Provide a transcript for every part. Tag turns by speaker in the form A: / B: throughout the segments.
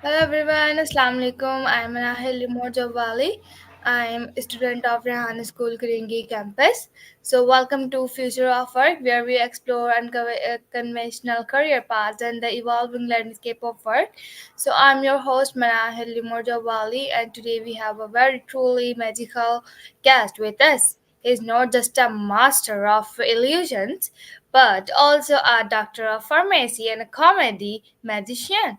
A: Hello everyone, Assalamu alaikum. I am Anahil Jawali. I am a student of Rehan School Kiringi campus. So welcome to Future of Work, where we explore unconventional career paths and the evolving landscape of work. So I'm your host Manahil Jawali, and today we have a very truly magical guest with us. He's not just a master of illusions, but also a doctor of pharmacy and a comedy magician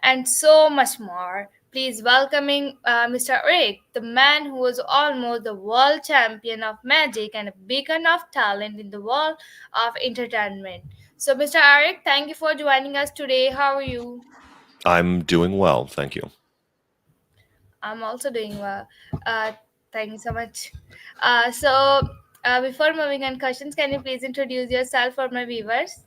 A: and so much more. Please welcoming Mr. Eric, the man who was almost the world champion of magic and a beacon of talent in the world of entertainment. So, Mr. Eric, thank you for joining us today. How are you?
B: I'm doing well, thank you.
A: I'm also doing well. Uh, thank you so much. Before moving on questions, can you please introduce yourself for my viewers?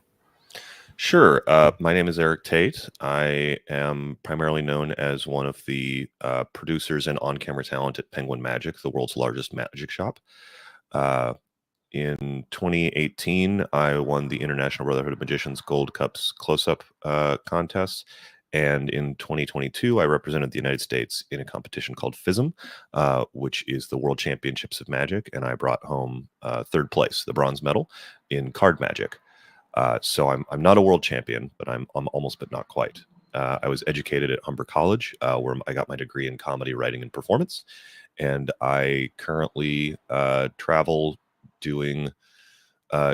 B: Sure. My name is Eric Tate. I am primarily known as one of the producers and on camera talent at Penguin Magic, the world's largest magic shop. Uh, in 2018, I won the International Brotherhood of Magicians Gold Cups close up contest. And in 2022, I represented the United States in a competition called FISM, which is the World Championships of Magic. And I brought home third place, the bronze medal in card magic. So I'm not a world champion, but I'm almost but not quite. I was educated at Humber College, where I got my degree in comedy writing and performance, and I currently travel doing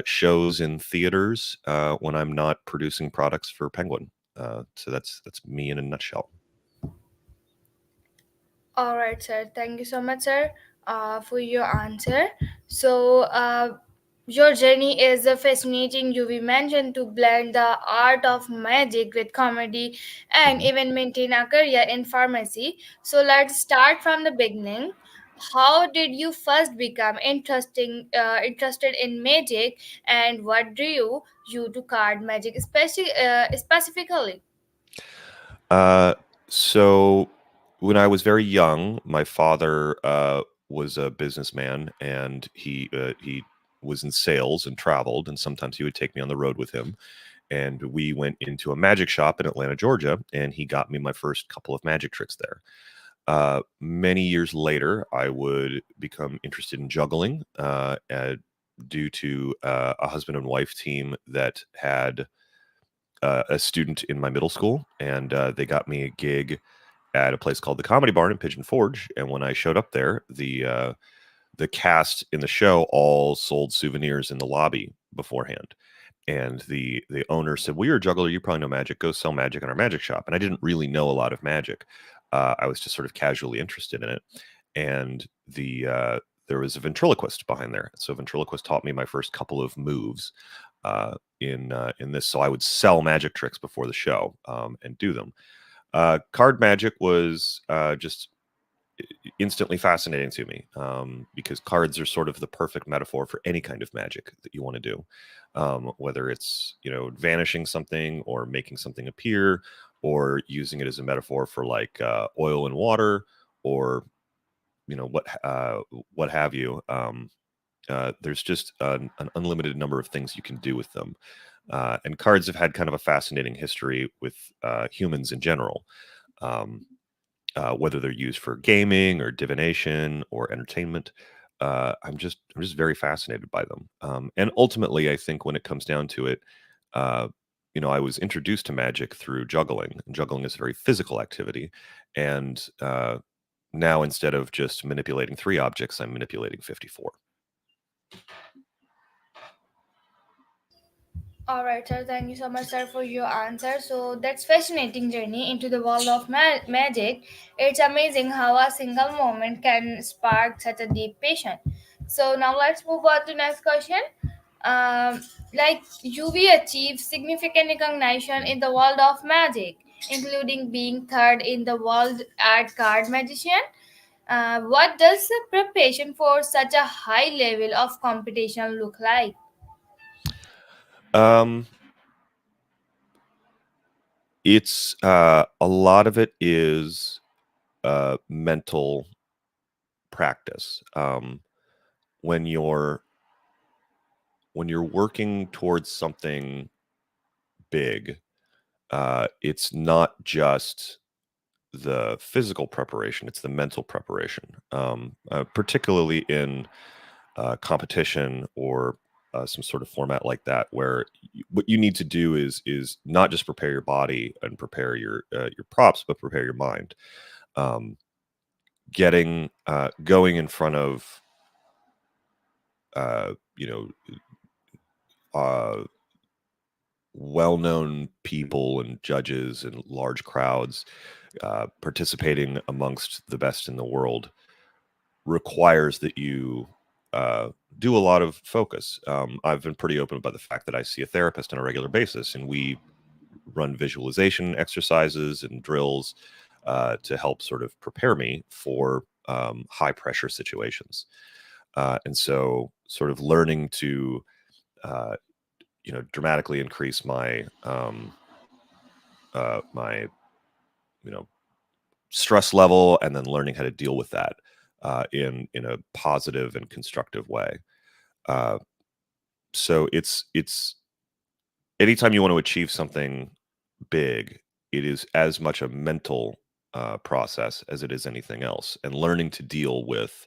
B: shows in theaters when I'm not producing products for Penguin. So that's me in a nutshell.
A: All right, sir. Thank you so much, sir, for your answer. So, your journey is fascinating. You mentioned to blend the art of magic with comedy and even maintain a career in pharmacy. So, let's start from the beginning. How did you first become interested in magic, and what drew you to card magic, specifically?
B: Uh, so when I was very young, my father was a businessman, and he was in sales and traveled, and sometimes he would take me on the road with him. And we went into a magic shop in Atlanta, Georgia, and he got me my first couple of magic tricks there. Many years later, I would become interested in juggling due to a husband and wife team that had a student in my middle school, and they got me a gig at a place called the Comedy Barn in Pigeon Forge. And when I showed up there, the cast in the show all sold souvenirs in the lobby beforehand. And the owner said, "Well, you're a juggler. You probably know magic. Go sell magic in our magic shop." And I didn't really know a lot of magic. I was just sort of casually interested in it. And there was a ventriloquist behind there. So ventriloquist taught me my first couple of moves in this. So I would sell magic tricks before the show and do them. Card magic was just instantly fascinating to me because cards are sort of the perfect metaphor for any kind of magic that you want to do, whether it's vanishing something or making something appear, or using it as a metaphor for like oil and water, or what have you. There's just an unlimited number of things you can do with them. And cards have had kind of a fascinating history with humans in general. Um, whether they're used for gaming or divination or entertainment. I'm just very fascinated by them. And ultimately, I think when it comes down to it, uh, I was introduced to magic through juggling. And juggling is a very physical activity, and now instead of just manipulating three objects, I'm manipulating 54.
A: All right, sir. Thank you so much, sir, for your answer. So that's fascinating journey into the world of magic. It's amazing how a single moment can spark such a deep passion. So now let's move on to next question. Um, like UV achieved significant recognition in the world of magic, including being third in the world at card magician. What does the preparation for such a high level of competition look like?
B: Um, it's a lot of it is mental practice. When you're when you're working towards something big, it's not just the physical preparation; it's the mental preparation, particularly in competition or some sort of format like that, where what you need to do is not just prepare your body and prepare your props, but prepare your mind. Um, getting going in front of uh, you know uh, well-known people and judges and large crowds, participating amongst the best in the world requires that you uh, do a lot of focus. I've been pretty open about the fact that I see a therapist on a regular basis, and we run visualization exercises and drills to help sort of prepare me for high pressure situations. And so, sort of learning to uh, dramatically increase my you know stress level, and then learning how to deal with that in a positive and constructive way. Uh, so it's anytime you want to achieve something big, it is as much a mental process as it is anything else, and learning to deal with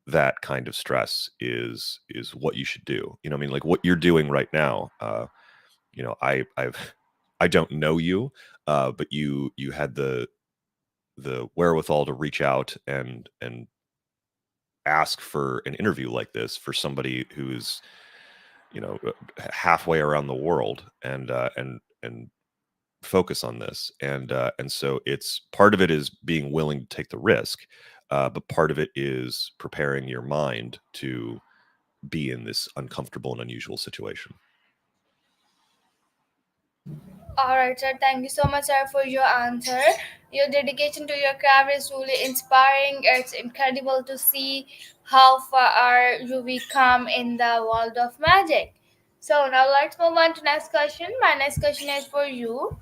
B: that kind of stress is what you should do. I mean, like what you're doing right now. I've I don't know you, but you had the wherewithal to reach out and ask for an interview like this for somebody who's halfway around the world, and focus on this. And so it's part of it is being willing to take the risk, but part of it is preparing your mind to be in this uncomfortable and unusual situation.
A: All right, sir. Thank you so much, sir, for your answer. Your dedication to your craft is truly inspiring. It's incredible to see how far you come in the world of magic. So now let's move on to next question. My next question is for you.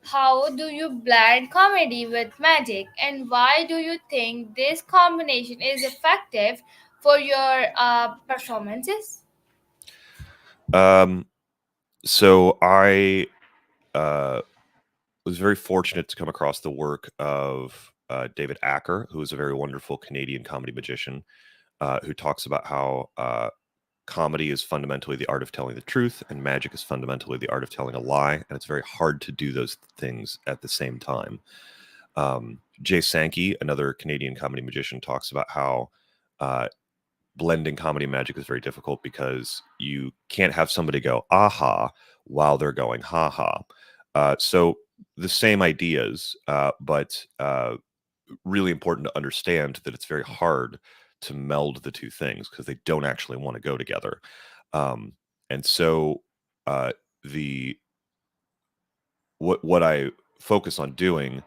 A: How do you blend comedy with magic, and why do you think this combination is effective for your performances?
B: um so I uh was very fortunate to come across the work of David Acker, who is a very wonderful Canadian comedy magician, who talks about how comedy is fundamentally the art of telling the truth, and magic is fundamentally the art of telling a lie. And it's very hard to do those things at the same time. Jay Sankey, another Canadian comedy magician, talks about how uh, blending comedy and magic is very difficult because you can't have somebody go aha while they're going ha ha. So the same ideas, but really important to understand that it's very hard to meld the two things because they don't actually want to go together. And so uh, the what I focus on doing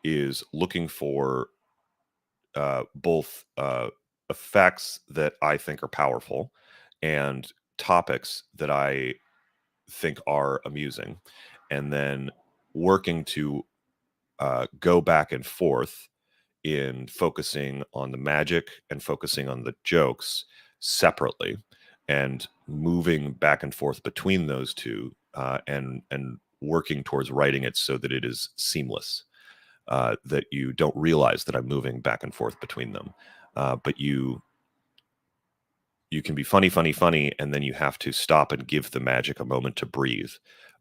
B: is looking for both effects that I think are powerful and topics that I think are amusing, and then working to go back and forth in focusing on the magic and focusing on the jokes separately, and moving back and forth between those two, and working towards writing it so that it is seamless, that you don't realize that I'm moving back and forth between them. But you can be funny, funny, funny, and then you have to stop and give the magic a moment to breathe,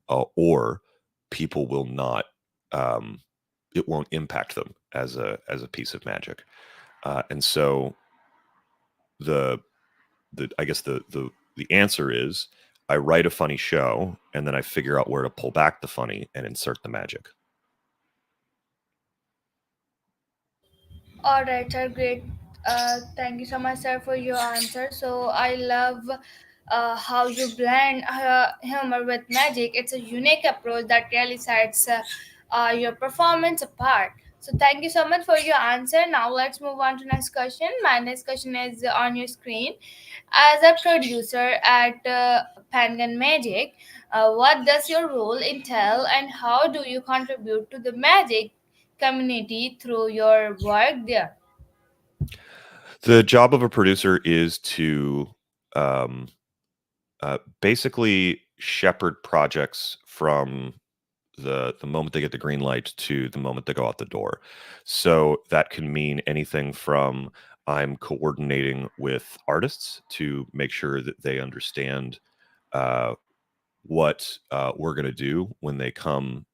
B: or people will not. It won't impact them as a piece of magic. And so the the I guess the answer is I write a funny show, and then I figure out where to pull back the funny and insert the magic.
A: All right, sir. Great. Thank you so much, sir, for your answer. So I love how you blend humor with magic. It's a unique approach that really sets your performance apart. So thank you so much for your answer. Now let's move on to next question. My next question is on your screen. As a producer at Pangan Magic, what does your role entail, and how do you contribute to the magic community through your work there?
B: The job of a producer is to basically shepherd projects from the moment they get the green light to the moment they go out the door. So that can mean anything from I'm coordinating with artists to make sure that they understand uh, what we're going to do when they come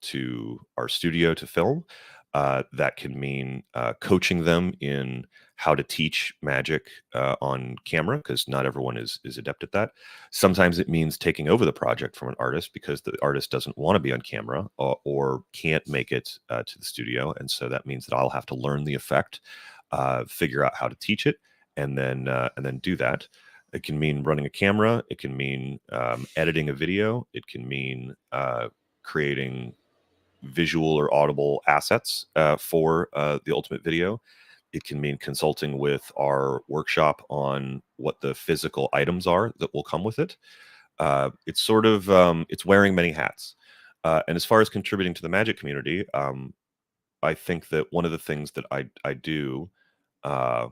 B: to our studio to film. That can mean coaching them in how to teach magic on camera, because not everyone is adept at that. Sometimes it means taking over the project from an artist because the artist doesn't want to be on camera, or can't make it to the studio, and so that means that I'll have to learn the effect, figure out how to teach it, and then do that. It can mean running a camera. It can mean editing a video. It can mean creating visual or audible assets for the ultimate video. It can mean consulting with our workshop on what the physical items are that will come with it. It's sort of it's wearing many hats. And as far as contributing to the magic community, I think that one of the things that I do uh,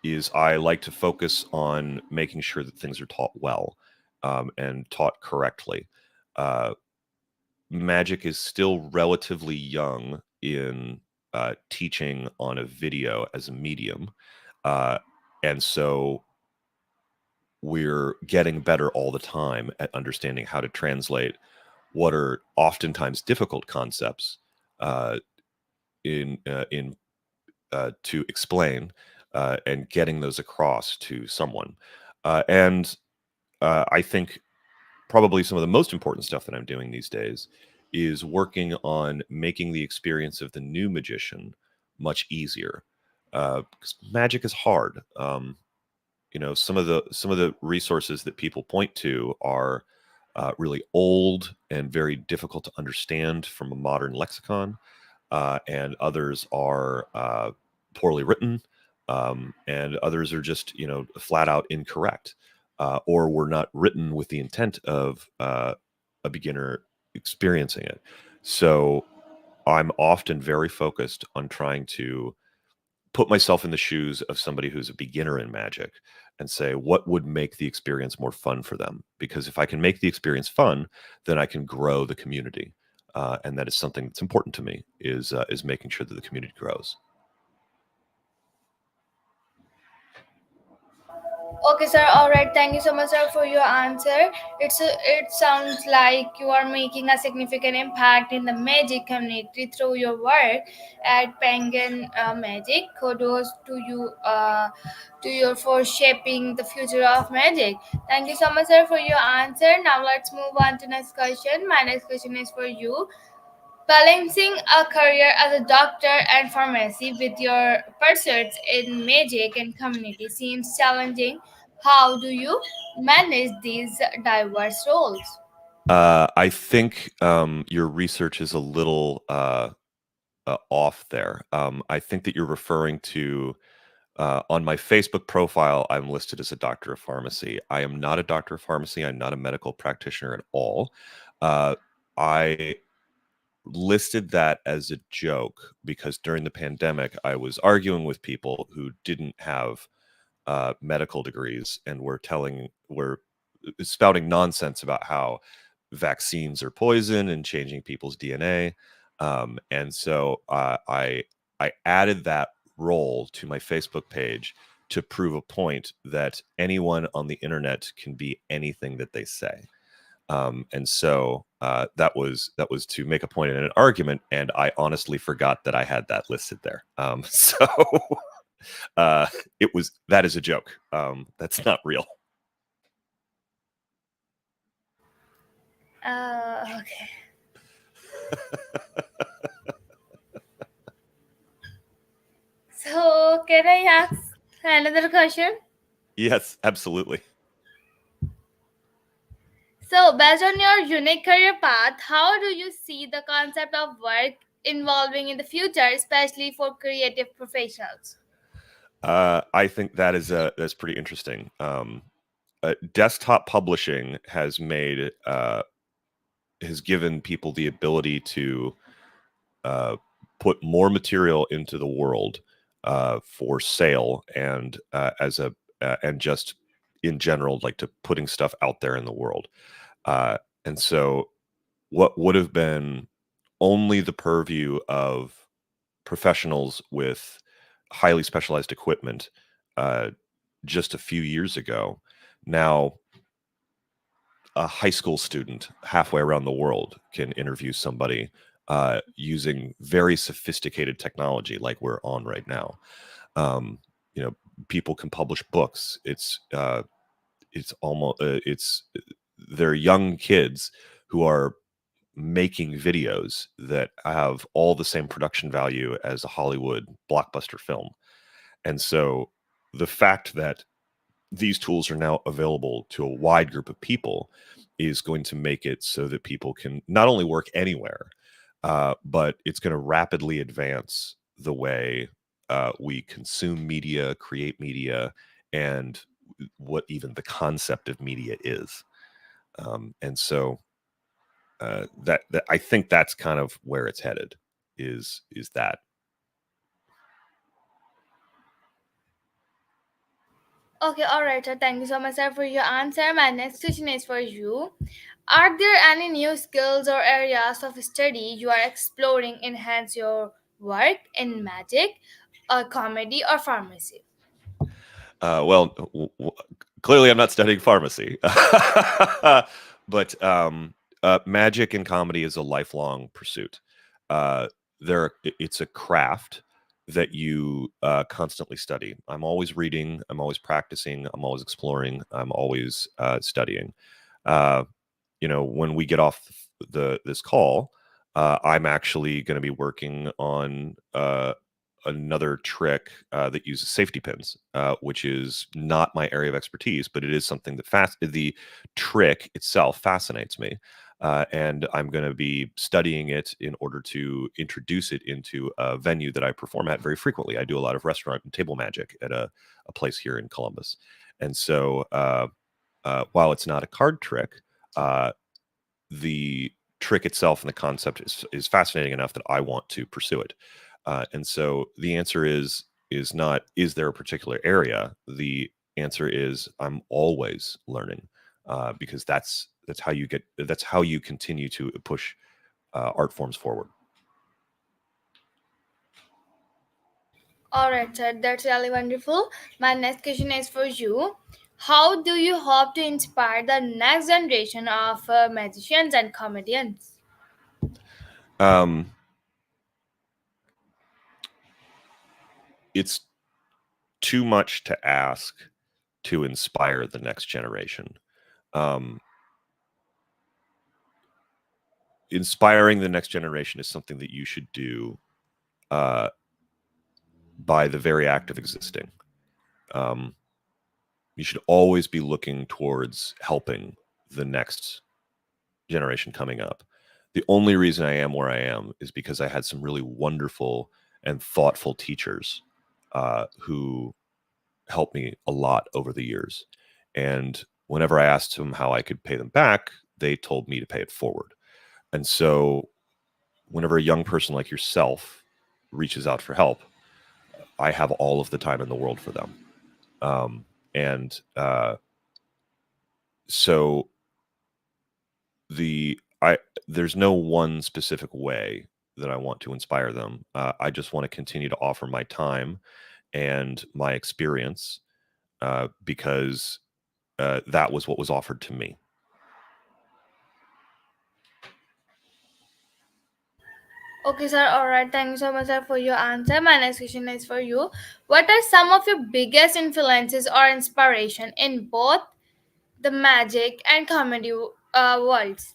B: is I like to focus on making sure that things are taught well, and taught correctly. Uh, Magic is still relatively young in teaching on a video as a medium. Uh, and so we're getting better all the time at understanding how to translate what are oftentimes difficult concepts uh, in to explain, and getting those across to someone. And I think probably some of the most important stuff that I'm doing these days is working on making the experience of the new magician much easier. Because magic is hard. Some of the resources that people point to are really old and very difficult to understand from a modern lexicon, and others are poorly written, and others are just flat out incorrect, or were not written with the intent of a beginner experiencing it. So I'm often very focused on trying to put myself in the shoes of somebody who's a beginner in magic and say what would make the experience more fun for them, because if I can make the experience fun, then I can grow the community, and that is something that's important to me, is making sure that the community grows.
A: Okay, sir. All right. Thank you so much, sir, for your answer. It sounds like you are making a significant impact in the magic community through your work at Penguin Magic. Kudos to you for shaping the future of magic. Thank you so much, sir, for your answer. Now let's move on to next question. My next question is for you. Balancing a career as a doctor and pharmacy with your pursuits in magic and community seems challenging. How do you manage these diverse roles?
B: I think your research is a little off there. I think that you're referring to on my Facebook profile, I'm listed as a doctor of pharmacy. I am not a doctor of pharmacy. I'm not a medical practitioner at all. Uh, I listed that as a joke because during the pandemic, I was arguing with people who didn't have medical degrees and were spouting nonsense about how vaccines are poison and changing people's DNA. And so I added that role to my Facebook page to prove a point that anyone on the internet can be anything that they say. And so that was to make a point in an argument, and I honestly forgot that I had that listed there. So uh, that is a joke. That's not real.
A: Okay. So, can I ask another question?
B: Yes, absolutely.
A: So, based on your unique career path, how do you see the concept of work evolving in the future, especially for creative professionals?
B: I think that's pretty interesting. Desktop publishing has given people the ability to uh, put more material into the world for sale, and and just in general, like to putting stuff out there in the world. And so what would have been only the purview of professionals with highly specialized equipment uh, just a few years ago. Now, a high school student halfway around the world can interview somebody using very sophisticated technology like we're on right now. Um, you know, people can publish books. It's almost they're young kids who are making videos that have all the same production value as a Hollywood blockbuster film. And so the fact that these tools are now available to a wide group of people is going to make it so that people can not only work anywhere, but it's going to rapidly advance the way we consume media, create media, and what even the concept of media is. And so that I think that's kind of where it's headed. Is that?
A: Okay, all right, sir. Thank you so much, sir, for your answer. My next question is for you. Are there any new skills or areas of study you are exploring enhance your work in magic, comedy, or pharmacy?
B: Well, clearly I'm not studying pharmacy, but magic and comedy is a lifelong pursuit. Uh, it's a craft that you constantly study. I'm always reading. I'm always practicing. I'm always exploring. I'm always studying. Uh, when we get off this call, I'm actually going to be working on another trick that uses safety pins, which is not my area of expertise, but it is something that the trick itself fascinates me. And I'm going to be studying it in order to introduce it into a venue that I perform at very frequently. I do a lot of restaurant and table magic at a place here in Columbus. And so while it's not a card trick, uh, the trick itself and the concept is fascinating enough that I want to pursue it. And so the answer is not is there a particular area? The answer is I'm always learning because that's how you continue to push art forms forward.
A: All right, sir. That's really wonderful. My next question is for you. How do you hope to inspire the next generation of magicians and comedians?
B: Um, it's too much to ask to inspire the next generation. Um, Inspiring the next generation is something that you should do uh, by the very act of existing. Um, you should always be looking towards helping the next generation coming up. The only reason I am where I am is because I had some really wonderful and thoughtful teachers who helped me a lot over the years. And whenever I asked them how I could pay them back, they told me to pay it forward. And so, whenever a young person like yourself reaches out for help, I have all of the time in the world for them. And so there's no one specific way that I want to inspire them. I just want to continue to offer my time and my experience because that was what was offered to me.
A: Okay, sir. All right. Thank you so much, sir, for your answer. My next question is for you. What are some of your biggest influences or inspiration in both the magic and comedy worlds?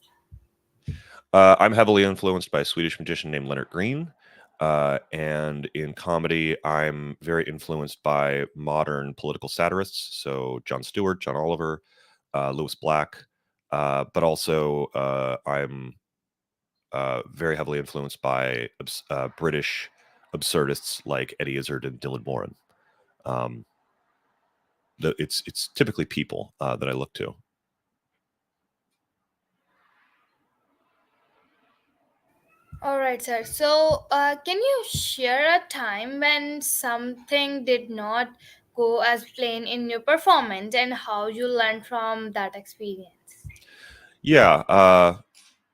B: I'm heavily influenced by a Swedish magician named Leonard Green. And in comedy, I'm very influenced by modern political satirists. So Jon Stewart, John Oliver, Lewis Black. But also, I'm very heavily influenced by British absurdists like Eddie Izzard and Dylan Moran. Um, it's typically people that I look to.
A: All right, sir. So, can you share a time when something did not go as planned in your performance and how you learned from that experience?
B: Yeah.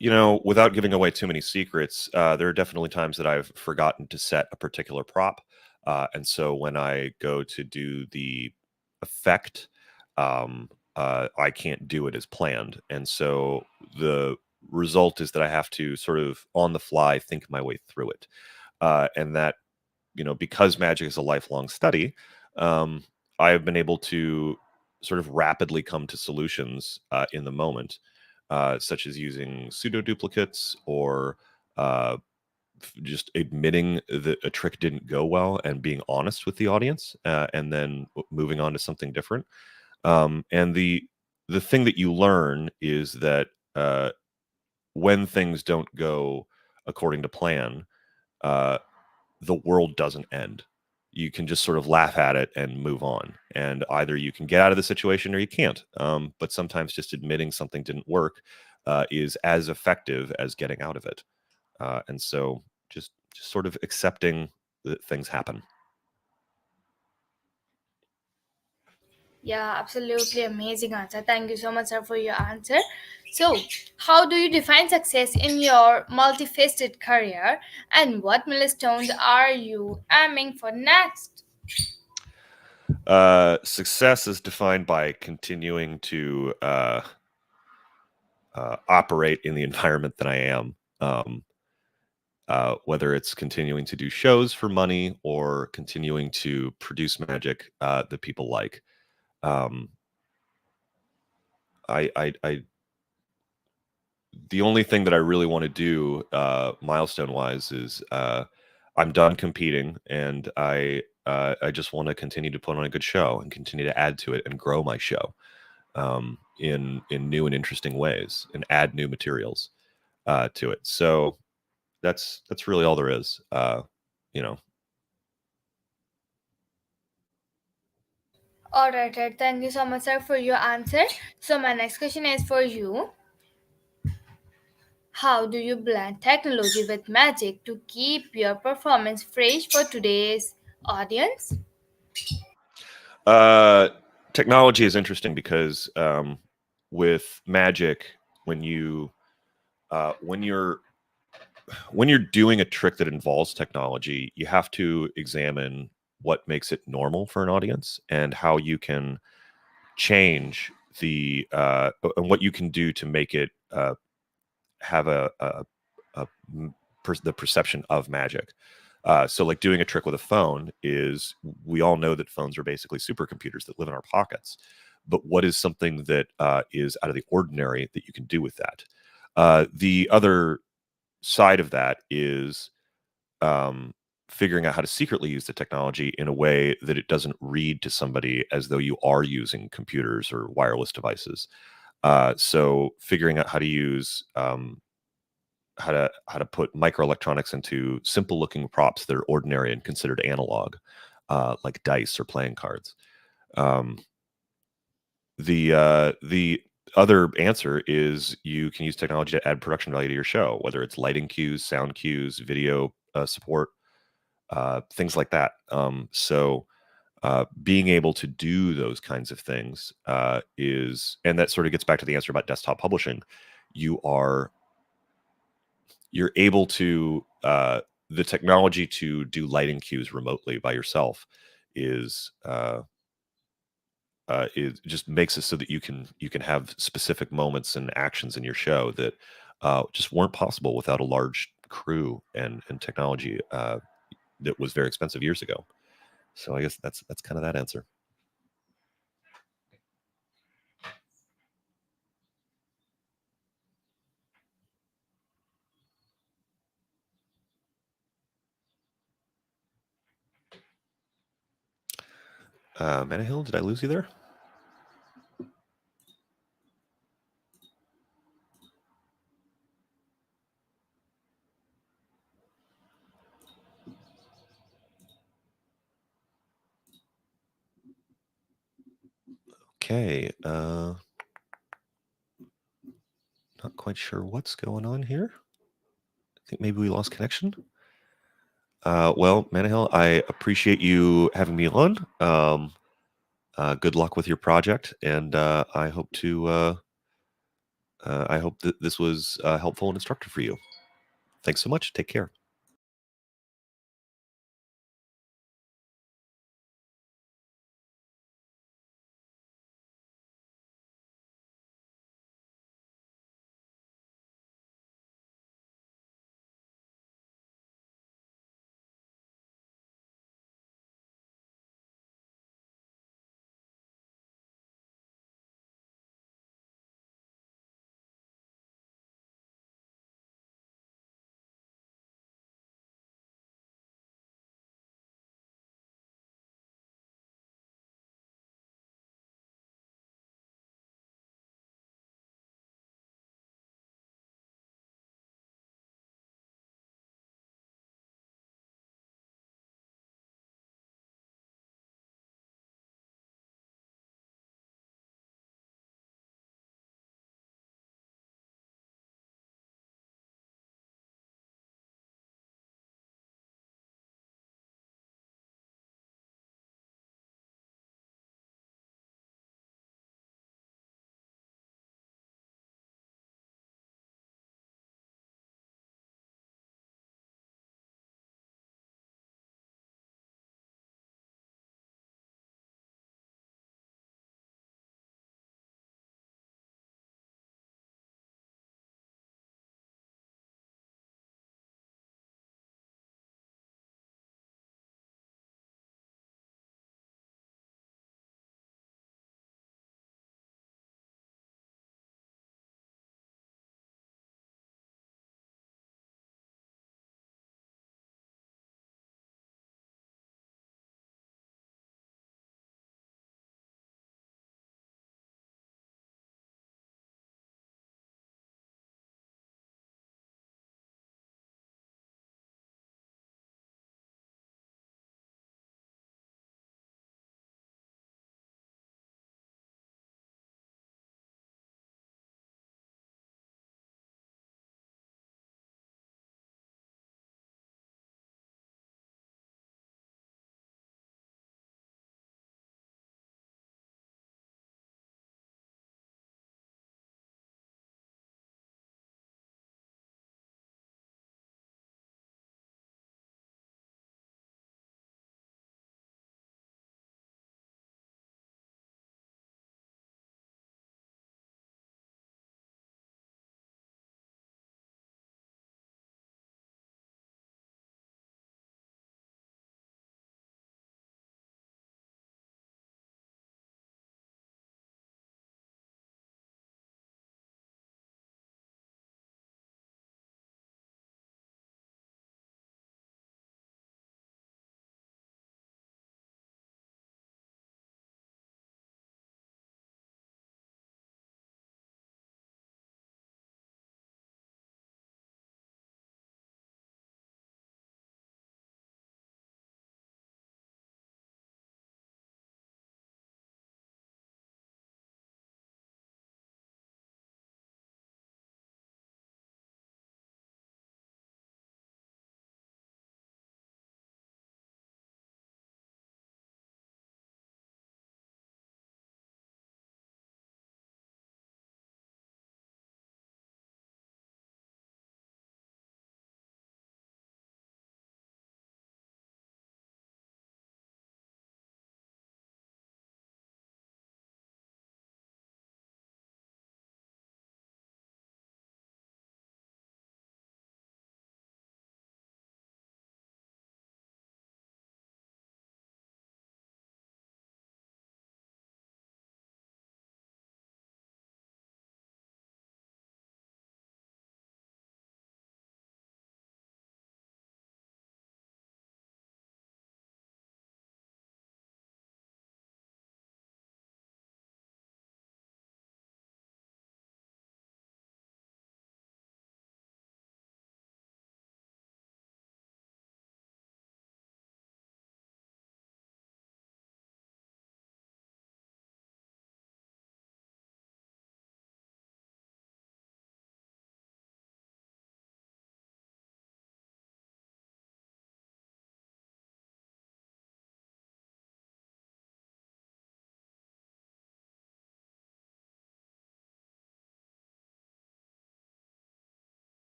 B: Without giving away too many secrets, there are definitely times that I've forgotten to set a particular prop. And so when I go to do the effect, I can't do it as planned. And so the result is that I have to sort of on the fly think my way through it. And that, because magic is a lifelong study, um, I have been able to sort of rapidly come to solutions in the moment, such as using pseudo duplicates or uh, just admitting that a trick didn't go well and being honest with the audience, and then moving on to something different. And the thing that you learn is that when things don't go according to plan, uh, the world doesn't end. You can just sort of laugh at it and move on. And either you can get out of the situation or you can't. But sometimes just admitting something didn't work is as effective as getting out of it. And so just sort of accepting that things happen.
A: Yeah, absolutely amazing answer. Thank you so much, sir, for your answer. So, how do you define success in your multifaceted career, and what milestones are you aiming for next?
B: Success is defined by continuing to operate in the environment that I am. Whether it's continuing to do shows for money or continuing to produce magic that people like. Um, I the only thing that I really want to do, milestone wise, is I'm done competing, and I just want to continue to put on a good show and continue to add to it and grow my show in new and interesting ways and add new materials to it. So that's really all there is. You know,
A: All right, right. Thank you so much, sir, for your answer. So, my next question is for you. How do you blend technology with magic to keep your performance fresh for today's audience?
B: uh, technology is interesting because with magic, when you when you're doing a trick that involves technology, you have to examine what makes it normal for an audience and how you can change and what you can do to make it have the perception of magic. So, like doing a trick with a phone is, we all know that phones are basically supercomputers that live in our pockets. But what is something that is out of the ordinary that you can do with that? The other side of that is um, figuring out how to secretly use the technology in a way that it doesn't read to somebody as though you are using computers or wireless devices. So figuring out how to use how to put microelectronics into simple looking props that are ordinary and considered analog, like dice or playing cards. Um, the other answer is you can use technology to add production value to your show, whether it's lighting cues, sound cues, video support, things like that. Being able to do those kinds of things and that sort of gets back to the answer about desktop publishing. You are you're able to the technology to do lighting cues remotely by yourself is it just makes it so that you can have specific moments and actions in your show that just weren't possible without a large crew and technology that was very expensive years ago. So I guess that's kind of that answer. Manahill, did I lose you there? Okay. Not quite sure what's going on here. I think maybe we lost connection. Well, Manahill, I appreciate you having me on. Good luck with your project, and I hope to I hope that this was helpful and instructive for you. Thanks so much. Take care.